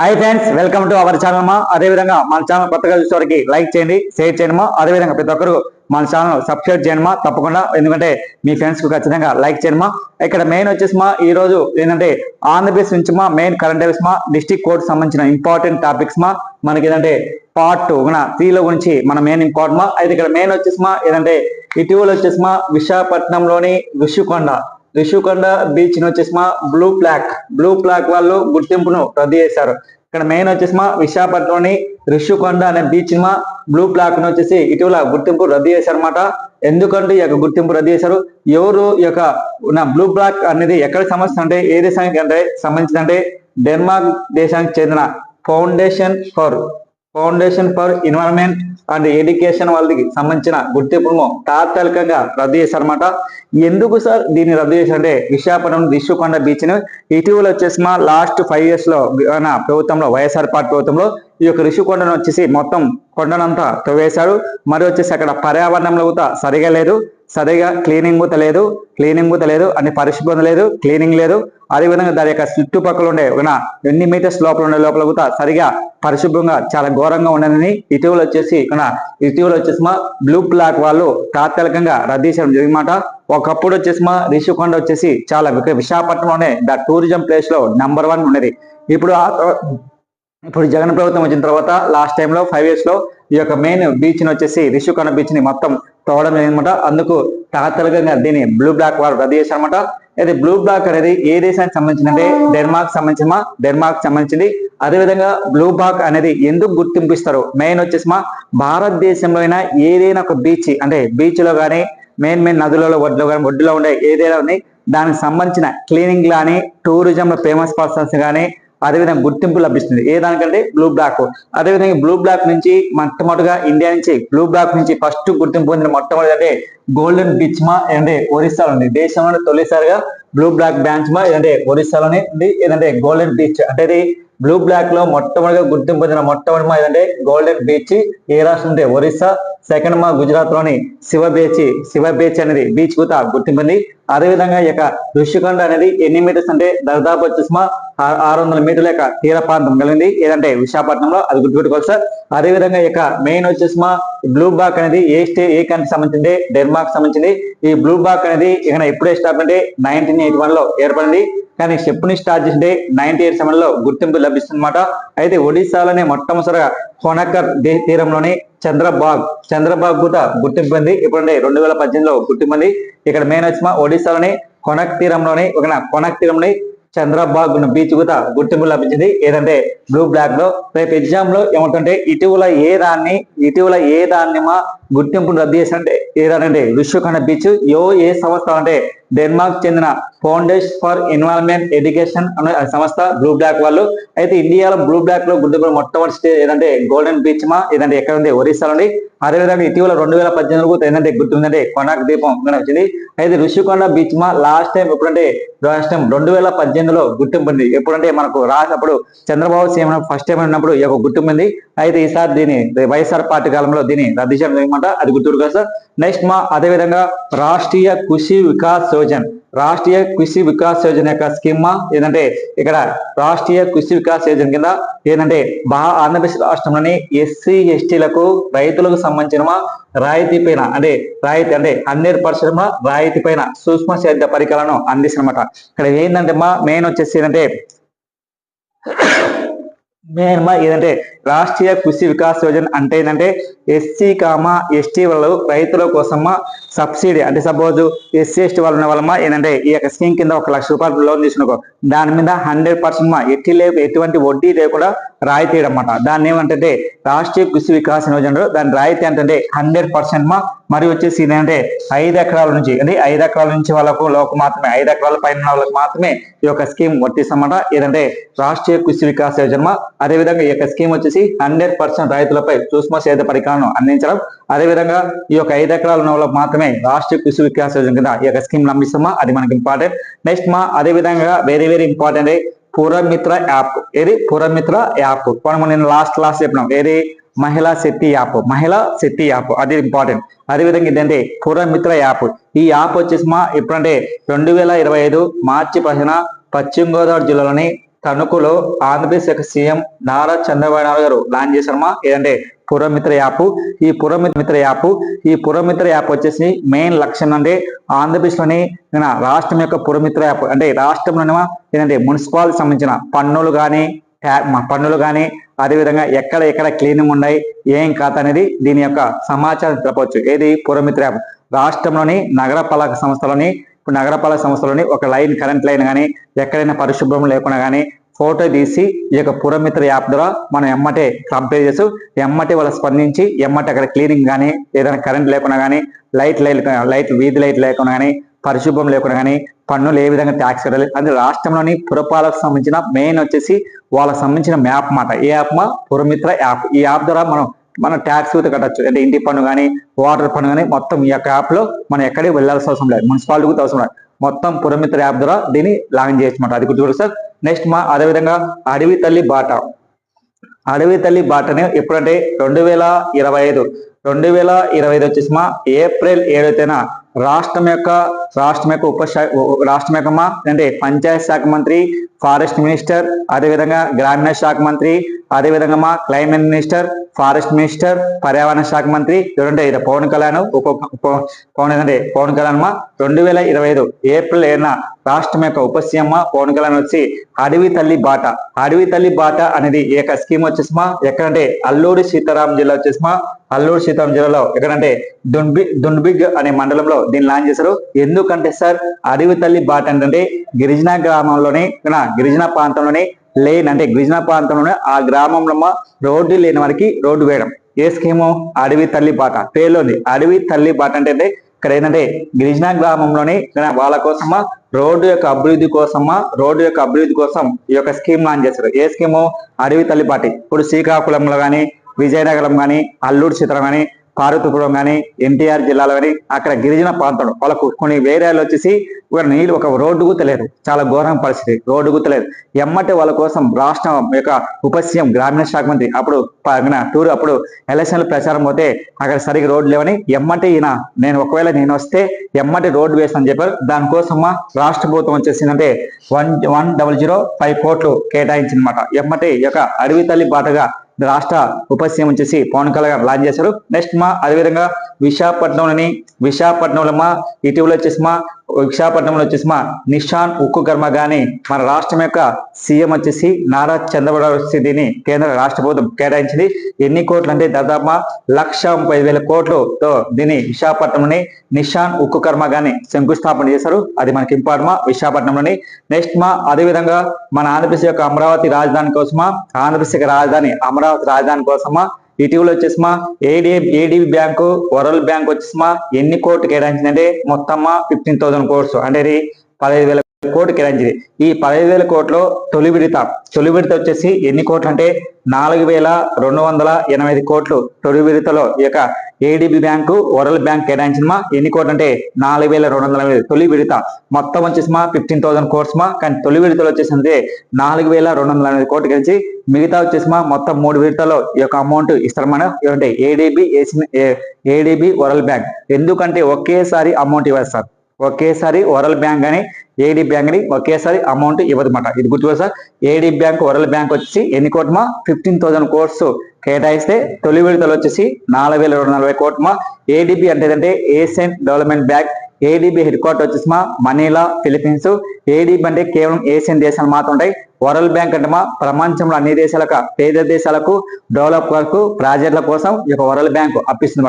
Hi friends, welcome to our channel మా. అదేవిధంగా మన ఛానల్ కొత్తగా చూసేవారికి లైక్ చేయండి, షేర్ చేయండి మా. అదేవిధంగా ప్రతి ఒక్కరు మన ఛానల్ సబ్స్క్రైబ్ చేయండి మా తప్పకుండా, ఎందుకంటే మీ ఫ్రెండ్స్ కు ఖచ్చితంగా లైక్ చేయండి మా. ఇక్కడ మెయిన్ వచ్చేసి మా ఈ రోజు ఏంటంటే ఆంధ్రప్రదేశ్ నుంచి మా మెయిన్ కరెంట్ అఫైర్స్ మా డిస్ట్రిక్ట్ కోడ్ సంబంధించిన ఇంపార్టెంట్ టాపిక్స్ మా మనకి ఏంటంటే పార్ట్ 3 లో గురించి మన మెయిన్ ఇంపార్టెంట్ మా. అయితే ఇక్కడ మెయిన్ వచ్చేసి మా ఏంటంటే ఇటీవల వచ్చేసి మా విశాఖపట్నంలోని ఋషికొండ బీచ్ ని వచ్చేసి మా బ్లూ ఫ్లాగ్ వాళ్ళు గుర్తింపును రద్దు చేశారు. ఇక్కడ మెయిన్ వచ్చేసి మా విశాఖపట్నంలోని ఋషికొండ అనే బీచ్ మా బ్లూ ఫ్లాగ్ ను వచ్చేసి ఇటీవల గుర్తింపు రద్దు చేశారు అనమాట. ఎందుకంటే ఈ యొక్క గుర్తింపు రద్దు చేశారు, ఎవరు ఈ యొక్క బ్లూ ఫ్లాగ్ అనేది ఎక్కడ సంబంధించిన అంటే ఏ దేశానికి అంటే సంబంధించిందంటే డెన్మార్క్ దేశానికి చెందిన foundation for environment and education వాళ్ళకి సంబంధించిన గుర్తింపును తాత్కాలికంగా రద్దు చేశారన్నమాట. ఎందుకు సార్ దీన్ని రద్దు చేశారంటే విశాఖపట్నం ఋషికొండ బీచ్ ను ఇటీవల వచ్చేసి మా లాస్ట్ 5 years లో ప్రభుత్వంలో వైఎస్ఆర్ పార్టీ ప్రభుత్వంలో ఈ యొక్క ఋషికొండను వచ్చేసి మొత్తం కొండనంతా తవ్వేశారు. మరి వచ్చేసి అక్కడ పర్యావరణంలో కూడా సరిగా క్లీనింగ్ కూడా లేదు అన్ని పరిశుభ్రత లేదు, క్లీనింగ్ లేదు. అదేవిధంగా దాని యొక్క చుట్టుపక్కల ఉండే ఎన్ని మీటర్స్ లోపల ఉండే లోపల కూడా సరిగా పరిశుభ్రంగా చాలా ఘోరంగా ఉండదని ఇటీవల వచ్చేసి మా బ్లూ ఫ్లాగ్ వాళ్ళు తాత్కాలికంగా రద్దు చేయడం జరిగిందన్నమాట. ఒకప్పుడు వచ్చేసి మా ఋషికొండ వచ్చేసి చాలా విశాఖపట్నంలోనే ద టూరిజం ప్లేస్ లో నెంబర్ 1 ఉండేది. ఇప్పుడు జగన్ ప్రభుత్వం వచ్చిన తర్వాత లాస్ట్ టైంలో 5 years లో ఈ యొక్క మెయిన్ బీచ్ ని వచ్చేసి ఋషికొండ బీచ్ ని మొత్తం తవ్వడం జరిగిందన్నమాట. అందుకు తాత్కాలికంగా దీన్ని బ్లూ ఫ్లాగ్ వారు రద్దు చేశారన్నమాట. అయితే బ్లూ ఫ్లాగ్ అనేది ఏ దేశానికి సంబంధించిందంటే డెన్మార్క్ సంబంధించింది. అదేవిధంగా బ్లూ ఫ్లాగ్ అనేది ఎందుకు గుర్తింపిస్తారు, మెయిన్ వచ్చేసి మా భారతదేశంలో అయినా ఏదైనా ఒక బీచ్ అంటే బీచ్ లో కానీ మెయిన్ నదులలో ఒడ్డులో ఉండే ఏదైనా దానికి సంబంధించిన క్లీనింగ్ కానీ టూరిజం ఫేమస్ పర్సన్స్ కానీ అదేవిధంగా గుర్తింపు లభిస్తుంది. ఏ దానికంటే బ్లూ ఫ్లాగ్. అదేవిధంగా బ్లూ ఫ్లాగ్ నుంచి మొట్టమొదటిగా ఇండియా నుంచి బ్లూ ఫ్లాగ్ నుంచి ఫస్ట్ గుర్తింపు పొందిన మొట్టమొదటి అంటే గోల్డెన్ బీచ్ మా ఏంటంటే ఒరిస్సాలో ఉంది. దేశంలోనే తొలిసారిగా బ్లూ ఫ్లాగ్ బ్యాంచ్ మా ఏంటంటే ఒరిస్సాలోనే ఉంది. ఏదంటే గోల్డెన్ బీచ్ అంటే ఇది బ్లూ ఫ్లాగ్ లో మొట్టమొదటిగా గుర్తింపు పొందిన మొట్టమొదటి మా ఏదంటే గోల్డెన్ బీచ్. ఏ రాష్ట్రం అంటే ఒరిస్సా. సెకండ్ మా గుజరాత్ లోని శివ బీచ్ అనేది బీచ్ కూడా గుర్తింపుంది. అదేవిధంగా ఈ యొక్క ఋషికొండ అనేది ఎన్ని మీటర్స్ అంటే దాదాపు వచ్చేసి మా 600 మీటర్ల యొక్క తీర ప్రాంతం కలిగింది. ఏదంటే విశాఖపట్నంలో, అది గుర్తుపెట్టుకోవాలి సార్. అదేవిధంగా ఇక మెయిన్ వచ్చేసి మా బ్లూ ఫ్లాగ్ అనేది ఏ కంట్రీ సంబంధించింది, డెన్మార్క్ సంబంధించింది. ఈ బ్లూ ఫ్లాగ్ అనేది ఇక ఎప్పుడే స్టార్ట్ అంటే 1981 లో ఏర్పడింది. కానీ స్టెప్ని స్టార్ట్ చేసింటే 1987 లో గుర్తింపు లభిస్తుంది అన్నమాట. అయితే ఒడిశాలోనే మొట్టమొదటిగా హోనకర్ తీరంలోని చంద్రబాగ్ కూడా గుర్తింపు పొంది. ఇప్పుడంటే 2018లో గుర్తింపు. ఇక్కడ మెయిన్ వచ్చి మా ఒడిశాలోని కొనక్ తీరంలోని చంద్రబాగ్ బీచ్ కూడా గుర్తింపు లభించింది. ఏదంటే బ్లూ ఫ్లాగ్ లో. రేపు ఎగ్జామ్ లో ఏమంటుంటే ఇటీవల ఏ దాన్ని మా గుర్తింపును రద్దు చేసినట్టే ఏదంటే ఋషికొండ బీచ్ ఏ సంస్థ అంటే డెన్మార్క్ చెందిన ఫౌండేషన్ ఫర్ ఎన్విరాన్మెంట్ ఎడ్యుకేషన్ అనే సంస్థ బ్లూ ఫ్లాగ్ వాళ్ళు. అయితే ఇండియాలో బ్లూ ఫ్లాగ్ లో గుర్తింపు మొట్టమొదటి ఏదంటే గోల్డెన్ బీచ్ మా ఏదంటే ఎక్కడ ఉంది, ఒరిస్సాలో ఉంది. అదేవిధంగా ఇటీవల 2018 ఏంటంటే గుర్తుందంటే కొనాక్ దీపం వచ్చింది. అయితే ఋషికొండ బీచ్ మా లాస్ట్ టైం 2018లో గుర్తింపు. ఎప్పుడంటే మనకు అప్పుడు చంద్రబాబు సీఎం ఫస్ట్ టైం ఉన్నప్పుడు ఈ యొక్క గుర్తింపు. అయితే ఈసారి దీన్ని వైఎస్ఆర్ పార్టీ కాలంలో దీన్ని రద్దు చేయడం జరిగిందన్నమాట. అది గుర్తుగా సార్. నెక్స్ట్ మా అదేవిధంగా రాష్ట్రీయ కృషి వికాస్ యోజన యొక్క స్కీమ్ మా ఏంటంటే ఇక్కడ రాష్ట్రీయ కృషి వికాస్ యోజన కింద ఏంటంటే ఆంధ్రప్రదేశ్ రాష్ట్రంలోని ఎస్సీ ఎస్టీలకు రైతులకు సంబంధించిన రాయితీ పైన అంటే 100% రాయితీ పైన సూక్ష్మ సేద్య పరికరాలను అందిస్తున్నమాట. ఇక్కడ ఏంటంటే మా మెయిన్ వచ్చేసి ఏదంటే రాష్ట్రీయ కృషి వికాస్ యోజన అంటే ఏంటంటే ఎస్టీ వాళ్ళు రైతుల కోసం సబ్సిడీ అంటే సపోజ్ ఎస్సీ ఎస్టీ వాళ్ళు ఉన్న వాళ్ళ ఏంటంటే ఈ యొక్క స్కీమ్ కింద 1 లక్ష రూపాయలు లోన్ తీసుకున్నాకో దాని మీద 100% ఎటువంటి వడ్డీ లేకుండా రాయితీ అన్నమాట. దాన్ని ఏమంటే రాష్ట్రీయ కృషి వికాస్ యోజన. దాని రాయితీ అంటే 100% మరి వచ్చేసి ఏంటంటే 5 ఎకరాల నుంచి వాళ్ళకు మాత్రమే 5 ఎకరాల పైన వాళ్ళకి మాత్రమే ఈ యొక్క స్కీమ్ వర్తిస్తామన్నమాట. ఏదంటే రాష్ట్రీయ కృషి వికాస్ యోజన. అదేవిధంగా ఈ యొక్క స్కీమ్ వచ్చేసి 100% రైతులపై సూక్ష్మ సేద్య పరికరాలను అందించడం. అదేవిధంగా ఈ యొక్క 5 ఎకరాలు ఉన్న వాళ్ళకి మాత్రమే రాష్ట్రీయ కృషి వికాస్ యోజన కింద ఈ యొక్క స్కీమ్ లంబిస్తామా, అది మనకి ఇంపార్టెంట్. నెక్స్ట్ మా అదేవిధంగా వెరీ ఇంపార్టెంట్ పురమిత్ర యాప్. నేను లాస్ట్ క్లాస్ చెప్పినాం. ఏది మహిళా శక్తి యాప్ అది ఇంపార్టెంట్. అదేవిధంగా ఏంటంటే పురమిత్ర యాప్. ఈ యాప్ వచ్చేసి మా ఎప్పుడంటే 2025 మార్చి 10న పశ్చిమ గోదావరి జిల్లాలోని తణుకులో ఆంధ్రప్రదేశ్ యొక్క సీఎం నారా చంద్రబాబు నాయుడు గారు లాంచ్ చేశారమ్మా. ఏదంటే పురమిత్ర యాప్. ఈ పురమిత్ర యాప్ వచ్చేసి మెయిన్ లక్ష్యం అంటే ఆంధ్రప్రదేశ్ లోని రాష్ట్రం యొక్క పురమిత్ర యాప్ అంటే రాష్ట్రంలోని ఏంటంటే మున్సిపాలిటీ సంబంధించిన పన్నులు కానీ అదేవిధంగా ఎక్కడ క్లీనింగ్ ఉన్నాయి ఏం కాత అనేది దీని యొక్క సమాచారం తెలపవచ్చు. ఏది పురమిత్ర యాప్. రాష్ట్రంలోని నగరపాలక సంస్థలోని ఒక కరెంట్ లైన్ కానీ ఎక్కడైనా పరిశుభ్రం లేకుండా కానీ ఫోటో తీసి ఈ యొక్క పురమిత్ర యాప్ ద్వారా మనం ఎమ్మటే కంప్లీట్ చేస్తూ ఎమ్మటే వాళ్ళు స్పందించి ఎమ్మటే అక్కడ క్లీనింగ్ కానీ ఏదైనా కరెంట్ లేకుండా కానీ వీధి లైట్ లేకుండా కానీ పరిశుభ్రం లేకుండా కానీ పన్నులు ఏ విధంగా ట్యాక్స్ కట్టాలి అంటే రాష్ట్రంలోని పురపాలకు సంబంధించిన మెయిన్ వచ్చేసి వాళ్ళకి సంబంధించిన మ్యాప్ మాట. ఏ యాప్ పురమిత్ర యాప్. ఈ యాప్ ద్వారా మనం ట్యాక్స్ కట్టచ్చు. అంటే ఇంటి పన్ను కానీ వాటర్ పన్ను కానీ మొత్తం ఈ యొక్క యాప్ లో మనం ఎక్కడికి వెళ్ళాల్సిన అవసరం లేదు, మున్సిపాలిటీకి అవసరం లేదు. మొత్తం పురమిత్ర యాప్ ద్వారా దీన్ని లాంచ్ చేయొచ్చు. అది గుర్తు సార్. నెక్స్ట్ అదేవిధంగా అడవి తల్లి బాటని ఎప్పుడంటే 2025 వచ్చేసి ఏప్రిల్ 7న రాష్ట్రం యొక్క అంటే పంచాయతీ శాఖ మంత్రి, ఫారెస్ట్ మినిస్టర్, అదేవిధంగా గ్రామీణ శాఖ మంత్రి, అదేవిధంగా క్లైమేట్ మినిస్టర్, ఫారెస్ట్ మినిస్టర్, పర్యావరణ శాఖ మంత్రి ఎవరంటే ఇది పవన్ కళ్యాణ్ 2025 ఏప్రిల్ 7న రాష్ట్రం యొక్క ఉప సీఎం పవన్ కళ్యాణ్ వచ్చి అడవి తల్లి బాట అనేది ఈ యొక్క స్కీమ్ వచ్చేసి ఎక్కడంటే అల్లూరి సీతారాం జిల్లాలో ఎక్కడంటే దుండ్బిగ్ అనే మండలంలో దీన్ని లాంచ్ చేశారు. ఎందుకంటే సార్ అడవి తల్లి బాట అంటే గిరిజన గ్రామంలోని గిరిజన ప్రాంతంలోని ఆ గ్రామంలో రోడ్డు లేని వారికి రోడ్డు వేయడం. ఏ స్కీము? అడవి తల్లి బాట. పేర్లోని అడవి తల్లి బాట అంటే ఇక్కడ ఏంటంటే గిరిజన గ్రామంలోని వాళ్ళ కోసమా రోడ్డు యొక్క అభివృద్ధి కోసం ఈ యొక్క స్కీమ్ లాంచ్ చేశారు. ఏ స్కీము? అడవి తల్లి బాట. ఇప్పుడు శ్రీకాకుళంలో కానీ, విజయనగరం కానీ, అల్లూరు సీతారాం కానీ, పార్వతీపురం కానీ, ఎన్టీఆర్ జిల్లాలో కానీ అక్కడ గిరిజన ప్రాంతంలో వాళ్ళకు కొన్ని వేరేలు వచ్చేసి నీళ్ళు ఒక రోడ్డు గుర్తలేదు, చాలా ఘోరం పరిస్థితి, రోడ్డు గుర్తలేదు. ఎమ్మటే వాళ్ళ కోసం రాష్ట్రం యొక్క ఉప సీఎం గ్రామీణ శాఖ మంత్రి అప్పుడు ఎలక్షన్లు ప్రచారం పోతే అక్కడ సరిగ్గా రోడ్డు లేవని ఎమ్మటే నేను వస్తే ఎమ్మటే రోడ్డు వేస్తానని చెప్పారు. దానికోసం రాష్ట్ర ప్రభుత్వం వచ్చేసిందంటే 1,005 కోట్లు కేటాయించిందన్నమాట. ఎమ్మటే ఈ యొక్క అడవి తల్లి బాటగా రాష్ట్ర ఉప సీఎం వచ్చేసి పవన్ కళ్యాణ్ లాంచ్ చేశారు. నెక్స్ట్ అదేవిధంగా విశాఖపట్నంలో ఇటీవల వచ్చేసి నిషాన్ ఉక్కు కర్మాగాని మన రాష్ట్రం యొక్క సీఎం వచ్చేసి నారా చంద్రబాబు దీన్ని కేంద్ర రాష్ట్ర ప్రభుత్వం కేటాయించింది. ఎన్ని కోట్లు అంటే దాదాపు 1,30,000 కోట్లతో దీన్ని విశాఖపట్నంలోని నిషాన్ ఉక్కు కర్మాగాని శంకుస్థాపన చేశారు. అది మనకి ఇంపార్టెంట్ విశాఖపట్నంలోని. నెక్స్ట్ అదేవిధంగా మన ఆంధ్రప్రదేశ్ యొక్క అమరావతి రాజధాని కోసమా ఇటీవల వచ్చేసి ఏడీబీ బ్యాంకు, వరల్డ్ బ్యాంక్ వచ్చేసి ఎన్ని కోట్లు కేటాయించిందంటే మొత్తం 15,000 కోట్స్ అంటే 15,000 కోట్లు కేటాయించింది. ఈ 15,000 కోట్లు తొలి విడత వచ్చేసి ఎన్ని కోట్లు అంటే 4,285 కోట్లు తొలి విడతలో ఈ యొక్క ఏడీబీ బ్యాంకు, వరల్డ్ బ్యాంక్ కేటాయించింది. ఎన్ని కోట్లు అంటే 4,285 తొలి విడత. మొత్తం వచ్చేసి 15,000 కోట్స్ కానీ తొలి విడతలో వచ్చేసింది 4,285 కోట్లు కలిసి మిగతా వచ్చేసి మొత్తం 3 విడతలో ఈ యొక్క అమౌంట్ ఇస్తారన్నమాట. ఏమంటే ఏడీబీ వరల్డ్ బ్యాంక్. ఎందుకంటే ఒకేసారి అమౌంట్ ఇవ్వాలి సార్. ఒకేసారి వరల్డ్ బ్యాంక్ కానీ ఏడీ బ్యాంక్ ని ఒకేసారి అమౌంట్ ఇవ్వదన్నమాట. ఇది గుర్తుపో సార్. ఏడీ బ్యాంక్, వరల్డ్ బ్యాంక్ వచ్చేసి ఎన్ని కోట్మా 15,000 కోట్స్ కేటాయిస్తే తొలి విడతలు వచ్చేసి 4,240 కోట్మా. ఏడీబీ అంటే Asian development bank. ADB head quarter వచ్చేసి మనీలా, ఫిలిప్పీన్స్. ఏడీబీ అంటే కేవలం ఏషియన్ దేశాలు మాత్రం ఉంటాయి. వరల్డ్ బ్యాంక్ అంటే ప్రపంచంలో అన్ని దేశాలకు, పేద దేశాలకు, డెవలప్ వరకు ప్రాజెక్టుల కోసం ఈ యొక్క వరల్డ్ బ్యాంకు అప్పిస్తుంది.